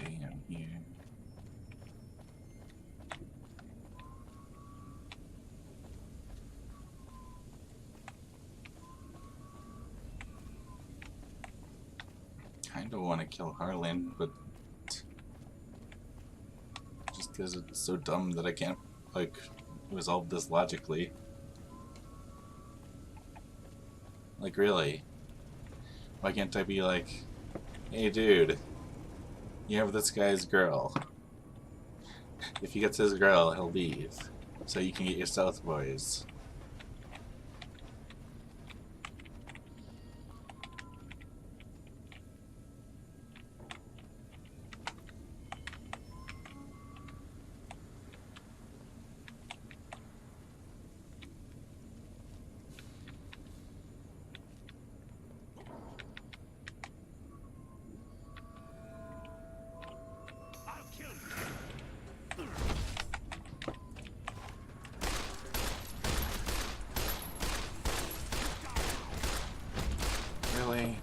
Okay, I'm here. Kinda want to kill Harlan, but just because it's so dumb that I can't, like, resolve this logically. Like, really? Why can't I be like, hey dude, you have this guy's girl. If he gets his girl, he'll leave. So you can get your South Boys. Really?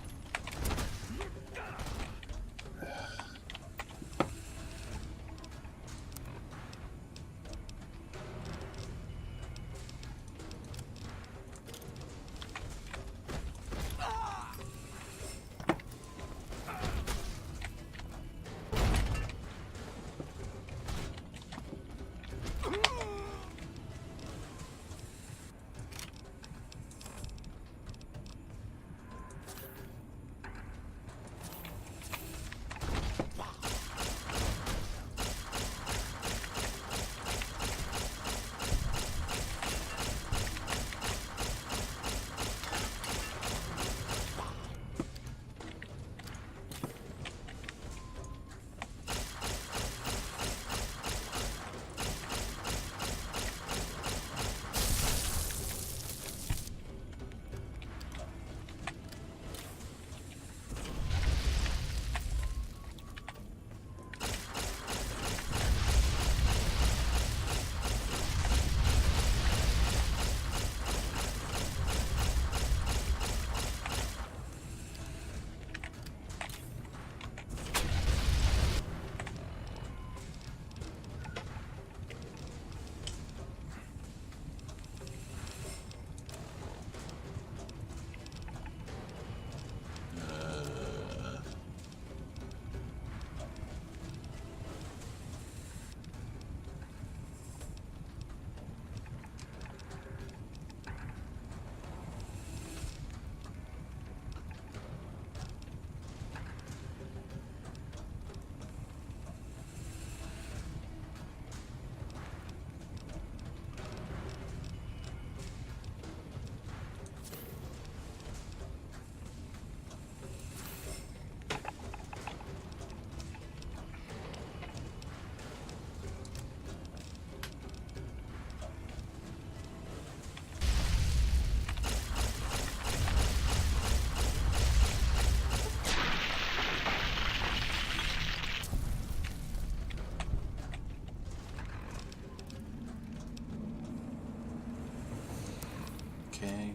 Okay.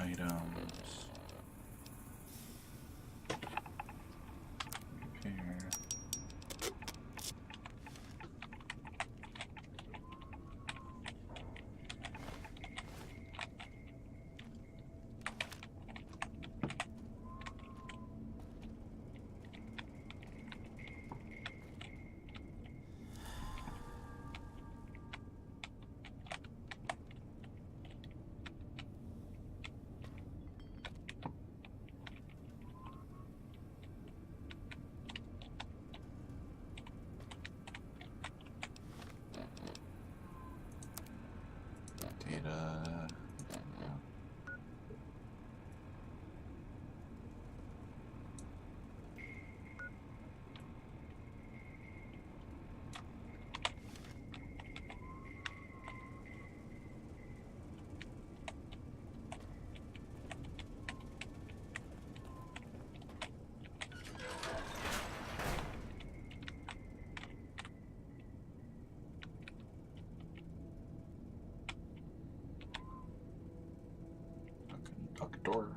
Items. Repair. Data. door.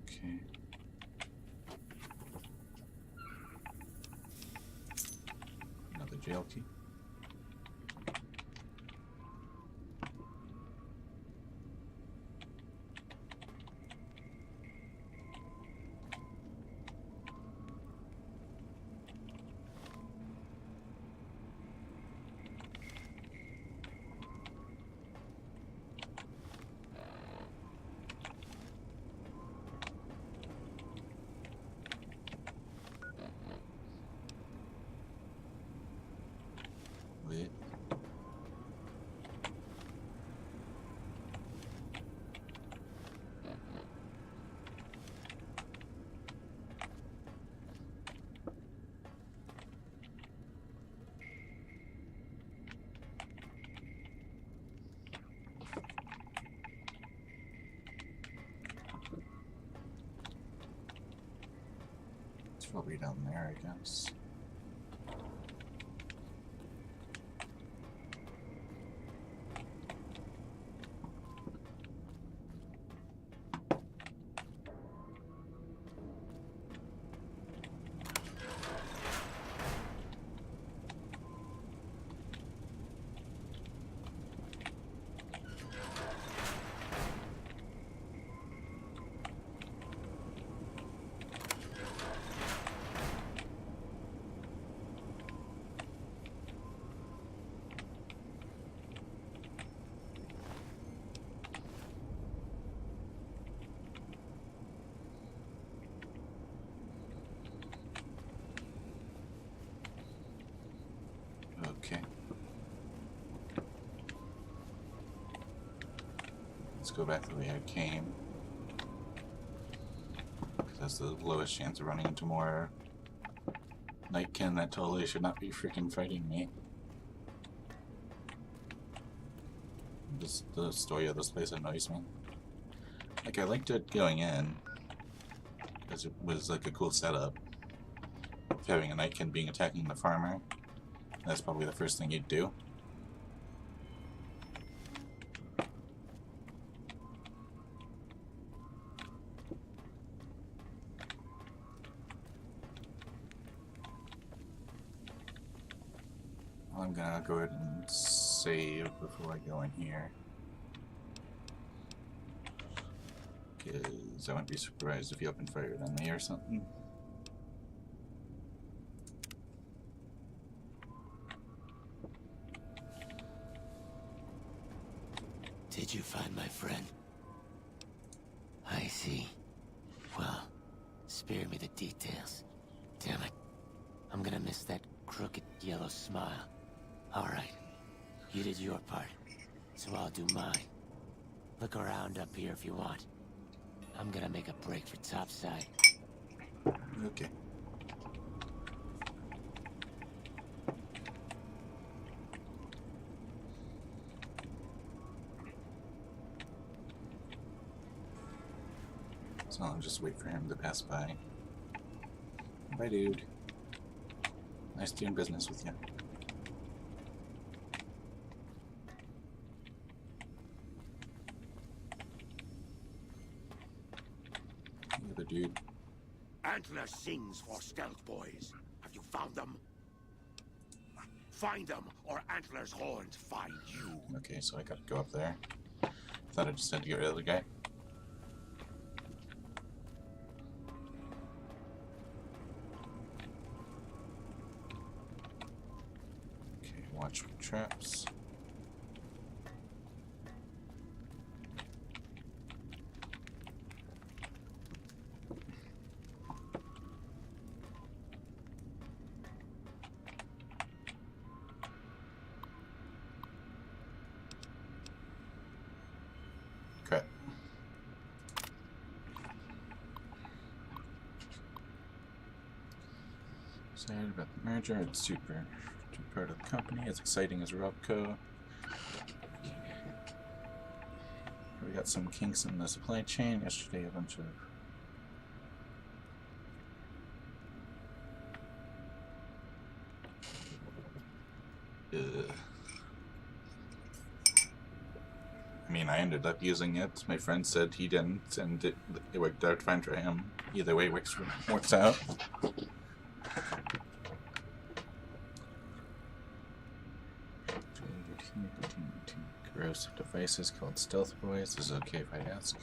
Okay. Another jail key. Wait. It's probably down there, I guess. Okay. Let's go back the way I came. Because that's the lowest chance of running into more Nightkin that totally should not be freaking fighting me. Just the story of this place annoys me. Like, I liked it going in, because it was like a cool setup. Having a Nightkin being attacking the farmer. That's probably the first thing you'd do. I'm gonna go ahead and save before I go in here. Because I wouldn't be surprised if you opened fire on me or something. Did you find my friend? I see. Well, spare me the details. Damn it. I'm gonna miss that crooked yellow smile. Alright. You did your part, so I'll do mine. Look around up here if you want. I'm gonna make a break for topside. Okay. So I'll just wait for him to pass by. Bye, dude. Nice doing business with you. The other dude. Antler sings for stealth boys. Have you found them? Find them, or Antler's horns find you. Okay, so I gotta go up there. Thought I just had to get rid of the guy. Okay, watch for traps. Excited about the merger. It's super part of the company. It's exciting as Robco. We got some kinks in the supply chain. Yesterday, a bunch of I mean, I ended up using it. My friend said he didn't, and it worked out fine for him. Either way, works out. Corrosive devices called stealth boys. Is it okay if I ask?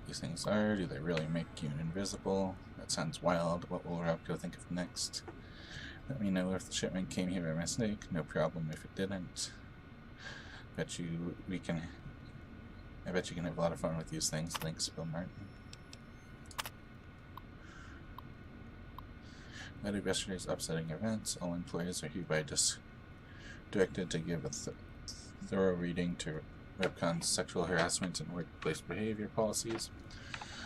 These things are, do they really make you invisible? That sounds wild. What will Robco think of next? Let me know if the shipment came here by mistake. No problem if it didn't. I bet you can have a lot of fun with these things. Thanks, Bill Martin. Out of yesterday's upsetting events, all employees are hereby directed to give a thorough reading to Repcon's sexual harassment and workplace behavior policies.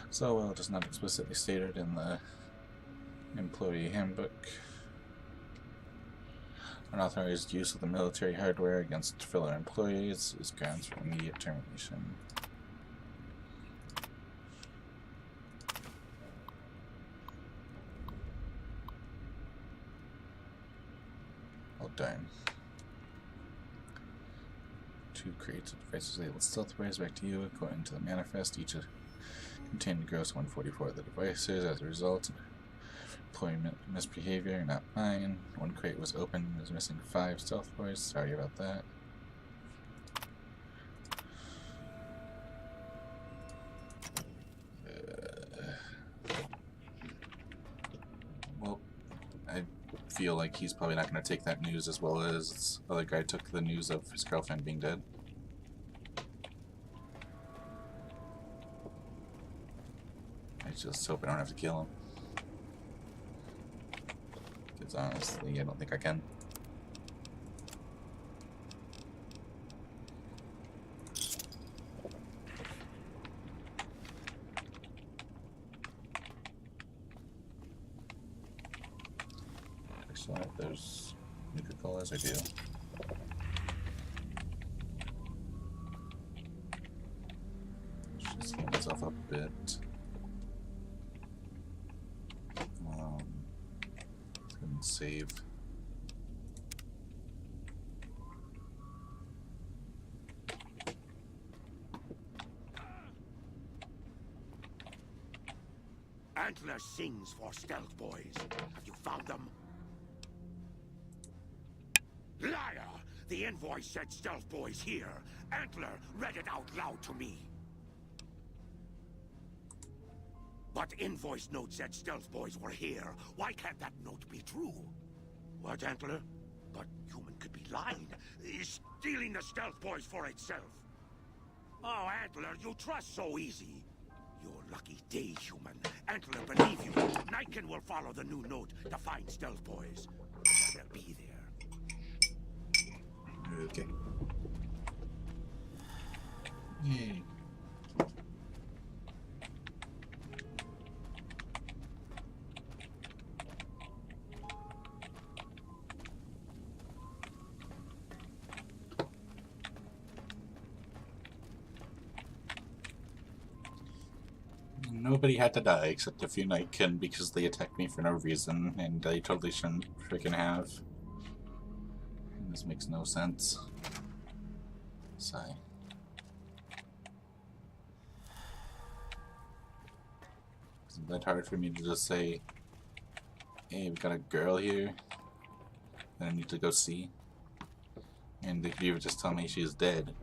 So, while it is not explicitly stated in the employee handbook, unauthorized use of the military hardware against fellow employees is grounds for immediate termination. Oh, darn. 2 crates of devices labeled stealth boys back to you. According to the manifest, each contained gross 144 of the devices. As a result, employment misbehavior, not mine. 1 crate was open and was missing 5 stealth boys. Sorry about that. Well, I feel like he's probably not going to take that news as well as this other guy took the news of his girlfriend being dead. I just hope I don't have to kill him. Because honestly, I don't think I can. Excellent. There's Nuka-Colas, I do. Let's just heal myself up a bit. Save. Antler sings for stealth boys. Have you found them? Liar! The invoice said stealth boys here. Antler read it out loud to me. But invoice note said stealth boys were here. Why can't that note be true? What, Antler? But human could be lying. Is stealing the stealth boys for itself. Oh, Antler, you trust so easy. Your lucky day, human. Antler, believe you. Niken will follow the new note to find stealth boys. They'll be there. Okay. Yay. Nobody had to die except a few Nightkin because they attacked me for no reason, and I totally shouldn't freaking have. And this makes no sense. Sigh. Isn't that hard for me to just say, hey, we've got a girl here that I need to go see? And if you would just tell me she's dead,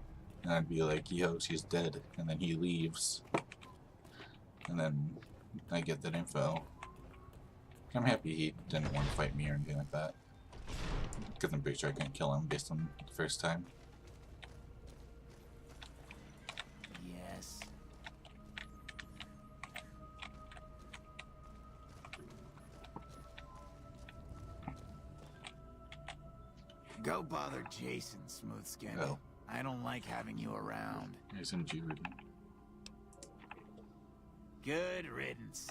and I'd be like, yo, she's dead, and then he leaves. And then I get that info. I'm happy he didn't want to fight me or anything like that. Because I'm pretty sure I couldn't kill him based on the first time. Yes. Go bother Jason, smooth skin. Oh. I don't like having you around. SMG Ruby. Good riddance.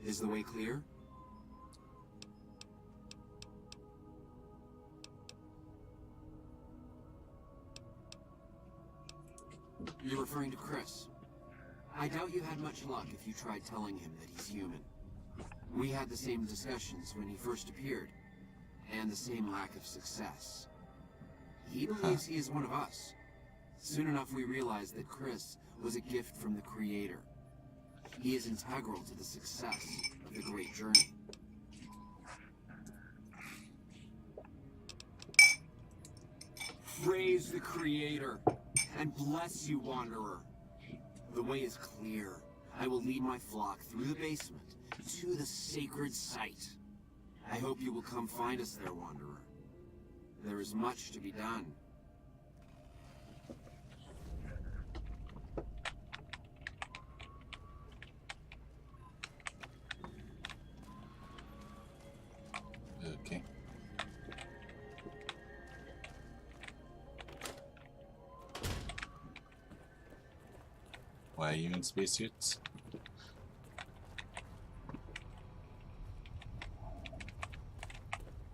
Is the way clear? You're referring to Chris. I doubt you had much luck if you tried telling him that he's human. We had the same discussions when he first appeared, and the same lack of success. He believes he is one of us. Soon enough we realized that Chris was a gift from the Creator. He is integral to the success of the Great Journey. Praise the Creator, and bless you, Wanderer. The way is clear. I will lead my flock through the basement to the sacred site. I hope you will come find us there, Wanderer. There is much to be done. Okay. Why are you in spacesuits?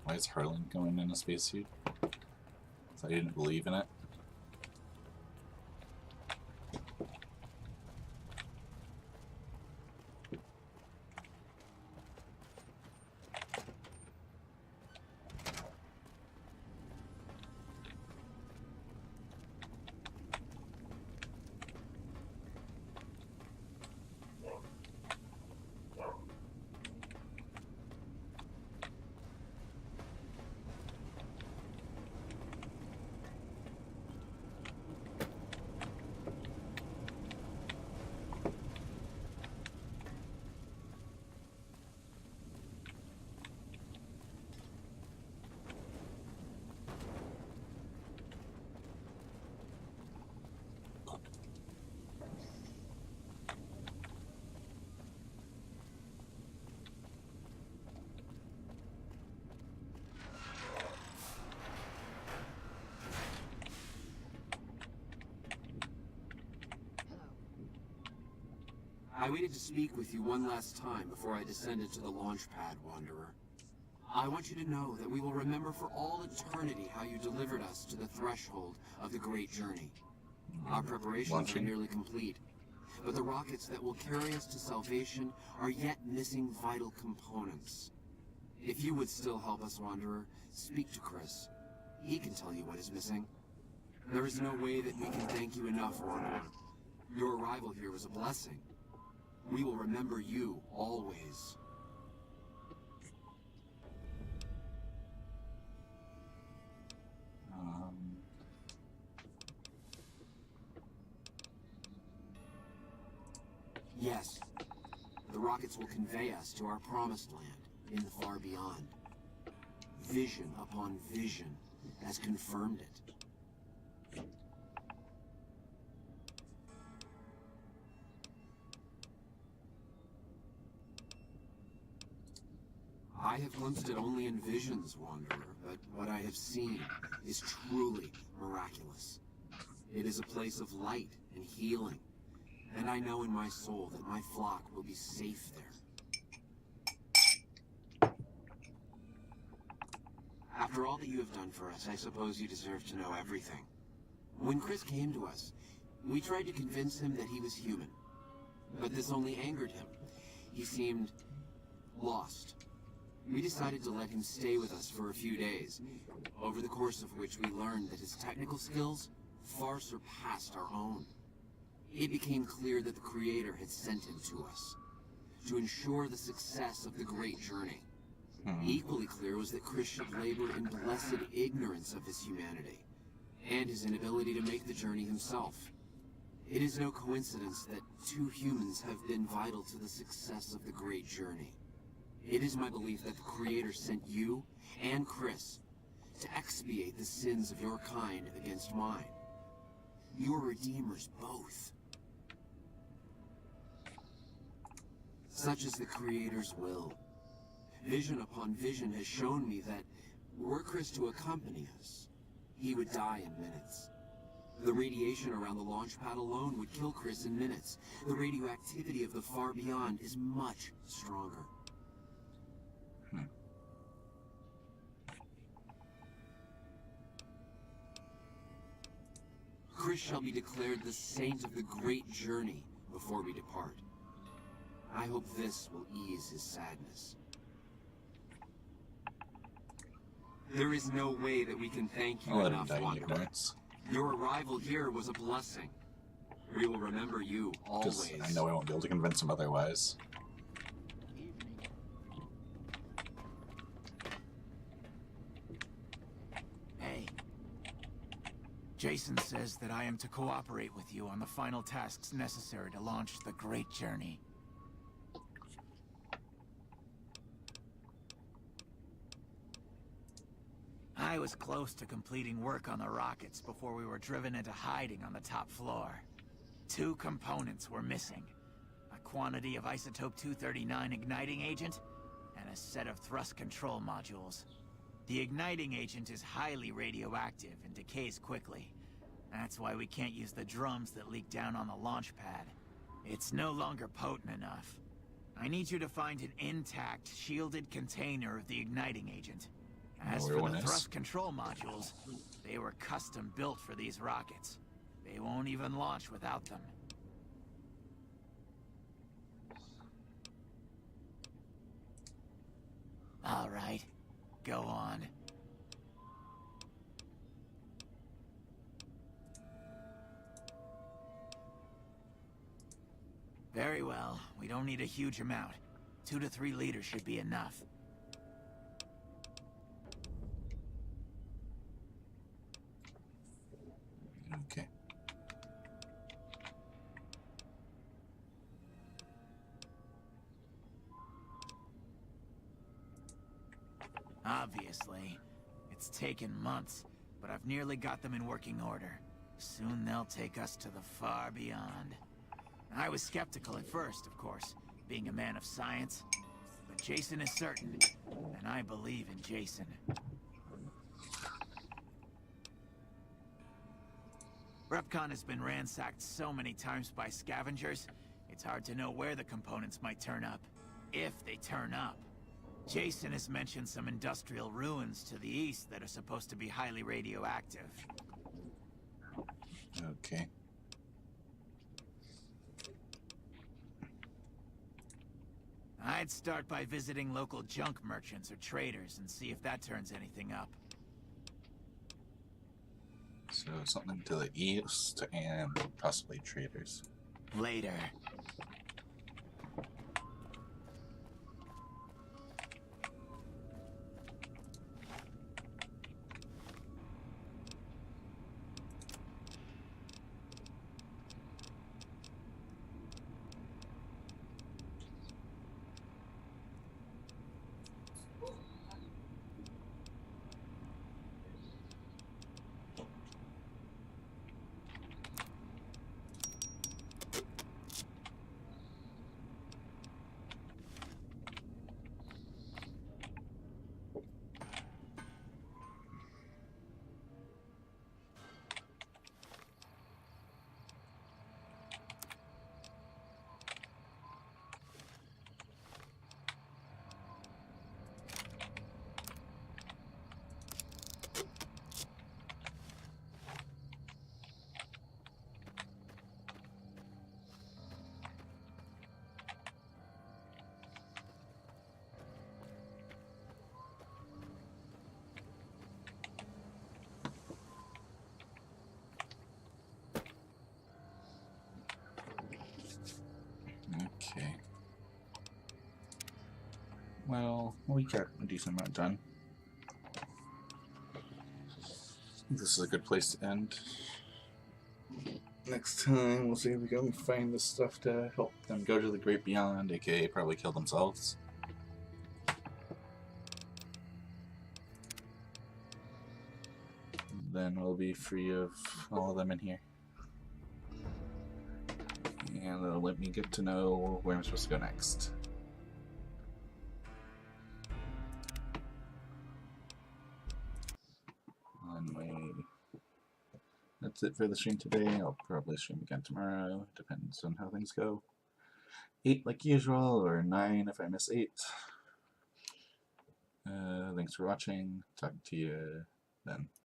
Why is Harlan going in a spacesuit? I didn't believe in it. I waited to speak with you one last time before I descended to the launch pad, Wanderer. I want you to know that we will remember for all eternity how you delivered us to the threshold of the Great Journey. Our preparations are nearly complete, but the rockets that will carry us to salvation are yet missing vital components. If you would still help us, Wanderer, speak to Chris. He can tell you what is missing. There is no way that we can thank you enough, Wanderer. Your arrival here was a blessing. We will remember you always. Yes, the rockets will convey us to our promised land in the far beyond. Vision upon vision has confirmed it. I have glimpsed it only in visions, Wanderer, but what I have seen is truly miraculous. It is a place of light and healing, and I know in my soul that my flock will be safe there. After all that you have done for us, I suppose you deserve to know everything. When Chris came to us, we tried to convince him that he was human, but this only angered him. He seemed lost. We decided to let him stay with us for a few days, over the course of which we learned that his technical skills far surpassed our own. It became clear that the Creator had sent him to us, to ensure the success of the Great Journey. Equally clear was that Chris should labor in blessed ignorance of his humanity, and his inability to make the journey himself. It is no coincidence that two humans have been vital to the success of the Great Journey. It is my belief that the Creator sent you and Chris to expiate the sins of your kind against mine. You are redeemers both. Such is the Creator's will. Vision upon vision has shown me that were Chris to accompany us, he would die in minutes. The radiation around the launch pad alone would kill Chris in minutes. The radioactivity of the far beyond is much stronger. Chris shall be declared the saint of the great journey before we depart. I hope this will ease his sadness. There is no way that we can thank you I'll let him enough, die in Wanderer. ignorance. Your arrival here was a blessing. We will remember you Because always. I know I won't be able to convince him otherwise. Hey. Jason says that I am to cooperate with you on the final tasks necessary to launch the Great Journey. I was close to completing work on the rockets before we were driven into hiding on the top floor. 2 components were missing. A quantity of isotope 239 igniting agent, and a set of thrust control modules. The igniting agent is highly radioactive and decays quickly. That's why we can't use the drums that leak down on the launch pad. It's no longer potent enough. I need you to find an intact, shielded container of the igniting agent. As for the thrust control modules, they were custom built for these rockets. They won't even launch without them. All right, go on. Very well, we don't need a huge amount. 2 to 3 liters should be enough. Okay. Obviously. It's taken months, but I've nearly got them in working order. Soon they'll take us to the far beyond. I was skeptical at first, of course, being a man of science. But Jason is certain, and I believe in Jason. Repcon has been ransacked so many times by scavengers, it's hard to know where the components might turn up. If they turn up. Jason has mentioned some industrial ruins to the east that are supposed to be highly radioactive. Okay. I'd start by visiting local junk merchants or traders and see if that turns anything up. So something to the east and possibly traders. Later. Okay. Well, we got a decent amount done. I think this is a good place to end. Next time, we'll see if we can find the stuff to help them go to the great beyond, aka probably kill themselves. Then we'll be free of all of them in here. And it'll let me get to know where I'm supposed to go next. that's it for the stream today. I'll probably stream again tomorrow. Depends on how things go. 8 like usual, or 9 if I miss 8. Thanks for watching. Talk to you then.